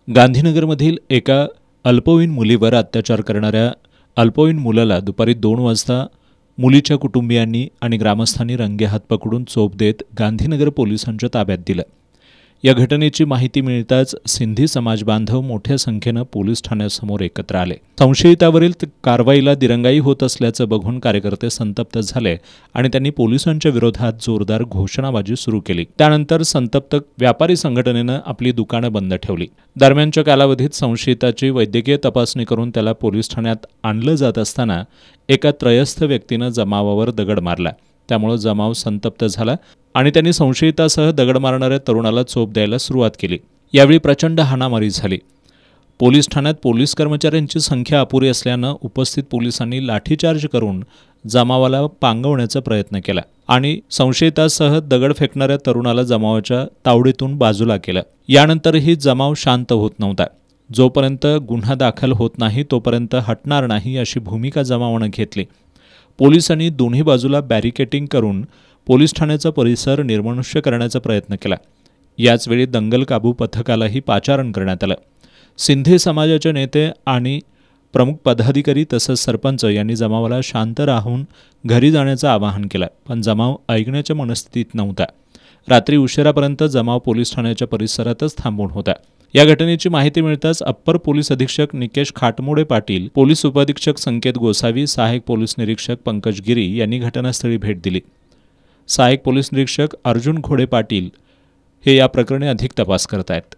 गांधीनगरमधील एका अल्पवयीन मुलीवर अत्याचार करणाऱ्या अल्पवयीन मुलाला दुपारी 2 वाजता मुलीच्या कुटुंबियांनी आणि ग्रामस्थांनी रंगेहात पकडून चोप देत गांधीनगर पोलिसांच्या ताब्यात दिलं। या घटनेची माहिती मिळताच सिंधी समाज बांधव मोठ्या संख्येनं पोलीस ठाण्यासमोर एकत्र आले। संशयितावरील कारवाईला दिरंगाई होत असल्याचं बघून कार्यकर्ते संतप्त झाले आणि त्यांनी पोलिसांच्या विरोधात जोरदार घोषणाबाजी सुरू केली। त्यानंतर संतप्त व्यापारी संघटनेनं आपली दुकानं बंद ठेवली। दरम्यानच्या कालावधीत संशयिताची वैद्यकीय तपासणी करून त्याला पोलीस ठाण्यात आणलं जात असताना एका त्रयस्थ व्यक्तीनं जमावावर दगड मारला। त्यामुळे जमाव संतप्त झाला आणि त्यांनी संशयितासह दगड मारणाऱ्या तरुणाला चोप द्यायला सुरुवात केली। यावेळी प्रचंड हाणामारी झाली। पोलीस ठाण्यात पोलीस कर्मचाऱ्यांची संख्या अपुरी असल्यानं उपस्थित पोलिसांनी लाठीचार्ज करून जमावाला पांगवण्याचा प्रयत्न केला आणि संशयितासह दगड फेकणाऱ्या तरुणाला जमावाच्या तावडीतून बाजूला केलं। यानंतरही जमाव शांत होत नव्हता। जोपर्यंत गुन्हा दाखल होत नाही तोपर्यंत हटणार नाही अशी भूमिका जमावानं घेतली। पोलिसांनी दोन्ही बाजूला बॅरिकेटिंग करून पोलीस ठाण्याचा परिसर निर्मनुष्य करण्याचा प्रयत्न केला। याचवेळी दंगल काबू पथकालाही पाचारण करण्यात आलं। सिंधी समाजाचे नेते आणि प्रमुख पदाधिकारी तसंच सरपंच यांनी जमावाला शांत राहून घरी जाण्याचं आवाहन केलं, पण जमाव ऐकण्याच्या मनस्थितीत नव्हता। रात्री उशिरापर्यंत जमाव पोलीस ठाण्याच्या परिसरातच थांबून होता। या घटनेची माहिती मिळताच अप्पर पोलीस अधीक्षक निकेश खाटमोडे पाटील, पोलीस उपअधीक्षक संकेत गोसावी, सहाय्यक पोलीस निरीक्षक पंकज गिरी यांनी घटनास्थळी भेट दिली। सहाय्यक पोलीस निरीक्षक अर्जुन घोडे पाटील हे या प्रकरणी अधिक तपास करत आहेत।